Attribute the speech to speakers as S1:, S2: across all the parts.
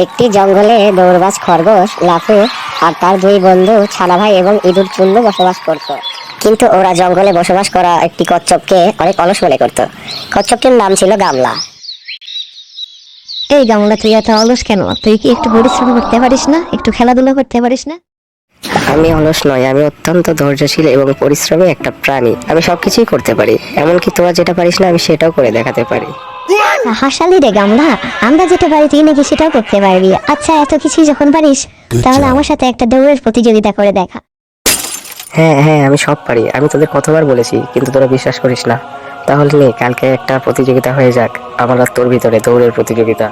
S1: একটি জঙ্গলে দৌড়বাজ খরগোশ লাফু আর তার দুই বন্ধু ছানা ভাই এবং ইঁদুর চুন্নু বসবাস করত। কিন্তু ওরা জঙ্গলে বসবাস করা একটি কচ্ছপকে অনেক অলস মনে করত। কচ্ছপটির নাম ছিল গামলা।
S2: এই গামলা, তুই এত অলস কেন? তুই কি একটু পরিশ্রম করতে পারিস না? একটু খেলাধুলা করতে পারিস না?
S1: আমি অলস নয়, আমি অত্যন্ত ধৈর্যশীল এবং পরিশ্রমী একটা প্রাণী। আমি সবকিছুই করতে পারি, এমনকি তোরা যেটা পারিস না আমি সেটাও করে দেখাতে পারি।
S2: হাসালি রে গামলা, আমরা যেটা পারি তুই নাকি সেটাও করতে পারবি? আচ্ছা, এত কিছু যখন পারিস তাহলে আমার সাথে একটা দৌড়ের প্রতিযোগিতা করে দেখা।
S1: হ্যাঁ হ্যাঁ, আমি সব পারি। আমি তোদের কতবার বলেছি, কিন্তু তোরা বিশ্বাস করিস না। তাহলে নে, কালকে একটা প্রতিযোগিতা হয়ে যাক, আমার আর তোর ভিতরে দৌড়ের প্রতিযোগিতা।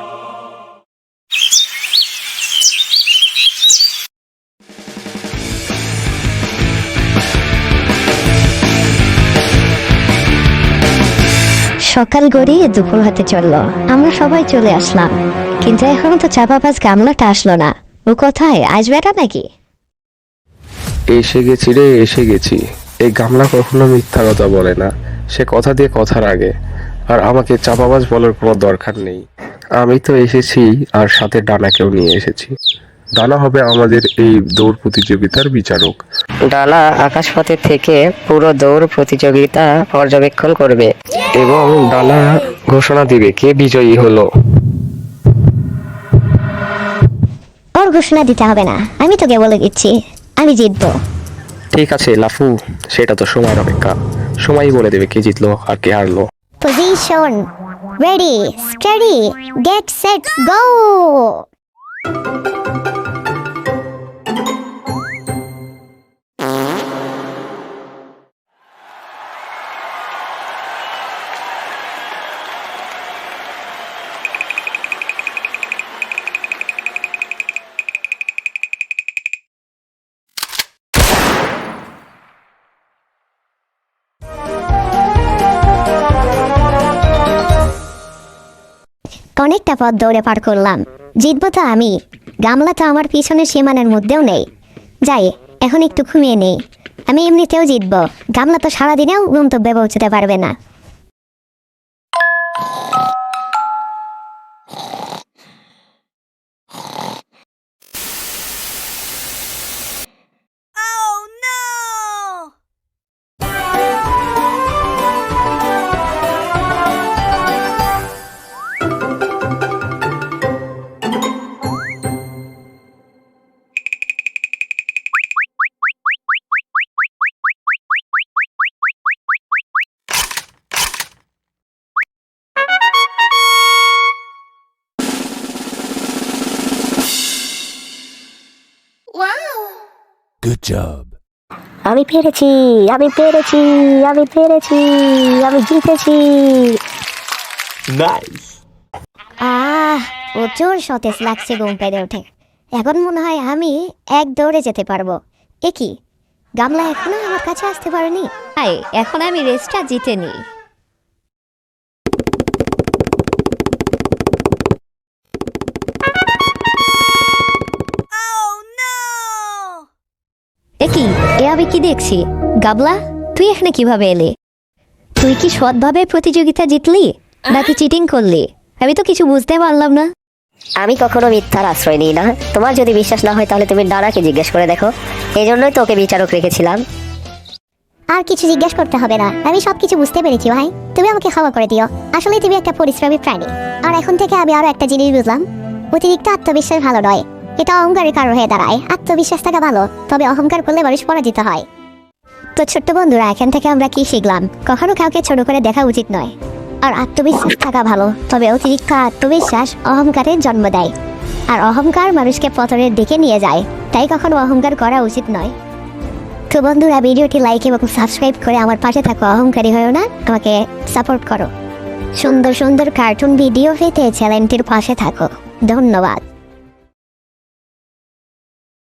S2: সকাল গড়িয়ে দুপুর হতে চললো, আমরা সবাই চলে আসলাম, কিন্তু এখনো তো চাপাবাজ গামলাটা আসলো না। ও কোথায়? আসবে না নাকি?
S3: এসে গেছি রে, এসে গেছি। এই গামলা কখনো মিথ্যা কথা বলে না, সে কথা দিয়ে কথার আগে। আর আমাকে চাপাবাজ বলার কোনো দরকার নেই। আমি তো এসেছি, আর সাথে ডানাকেও নিয়ে এসেছি। ডানা হবে আমাদের এই দৌড় প্রতিযোগিতার বিচারক।
S1: ডানা আকাশপথে থেকে পুরো দৌড় প্রতিযোগিতা পর্যবেক্ষণ করবে।
S3: এবং ডানা ঘোষণা দিবে কে বিজয়ী হলো।
S2: ওর ঘোষণা দিতে হবে না, আমি তোকে বলে দিচ্ছি আমি জিতবো।
S3: ঠিক আছে লাফু, সেটা তো সময়ের অপেক্ষা। সময়ই বলে দেবে কে জিতলো আর কে হারলো।
S2: Position, ready, steady, get set, go. অনেকটা পথ দৌড়ে পার করলাম, জিতবো তো আমি। গামলা তো আমার পিছনের সীমানার মধ্যেও নেই। যাই, এখন একটু ঘুমিয়ে নেই, আমি এমনিতেও জিতবো। গামলা তো সারাদিনেও গন্তব্যে পৌঁছতে পারবে না।
S4: Good job.
S1: আমি পেরেছি, আমি পেরেছি, আমি পেরেছি, আমি জিতেছি।
S4: Nice.
S2: প্রচুর সতেজ লাগছে ঘুম পেড়ে ওঠে। এখন মনে হয় আমি এক দৌড়ে যেতে পারবো। এ কি, গামলা এখনো আমার কাছে আসতে পারেনি? এখন আমি রেসটা জিতে নিই। কি এ আমি কি দেখছি? গাবলা, তুই এখানে কিভাবে এলি? তুই কি সৎভাবে প্রতিযোগিতা জিতলি নাকি চিটিং করলি? আমি তো কিছু বুঝতে পারলাম না।
S1: আমি কখনো মিথ্যার আশ্রয় নিই না। তোমার যদি বিশ্বাস না হয় তাহলে তুমি ডানাকে জিজ্ঞেস করে দেখো। এই জন্যই তো ওকে বিচারক রেখেছিলাম।
S2: আর কিছু জিজ্ঞেস করতে হবে না, আমি সবকিছু বুঝতে পেরেছি ভাই। তুমি আমাকে ক্ষমা করে দিও, আসলে তুমি একটা পরিশ্রমী প্রাণী। আর এখন থেকে আমি আরো একটা জিনিস বুঝলাম, অতিরিক্ত আত্মবিশ্বাস ভালো নয়, এটা অহংকারের কারণ হয়ে দাঁড়ায়। আত্মবিশ্বাস থাকা ভালো, তবে অহংকার করলে মানুষ পরাজিত হয়। তো ছোট্ট বন্ধুরা, এখান থেকে আমরা কি শিখলাম? কখনো কাউকে ছোট করে দেখা উচিত নয়। আর আত্মবিশ্বাস থাকা ভালো, তবে অতিরিক্ত আত্মবিশ্বাস অহংকারের জন্ম দেয়। আর অহংকার মানুষকে পতনের দিকে নিয়ে যায়, তাই কখনো অহংকার করা উচিত নয়। তো বন্ধুরা, ভিডিওটি লাইক এবং সাবস্ক্রাইব করে আমার পাশে থাকো। অহংকারী হয়েও না, আমাকে সাপোর্ট করো। সুন্দর সুন্দর কার্টুন ভিডিও পেতে চ্যানেলটির পাশে থাকো। ধন্যবাদ।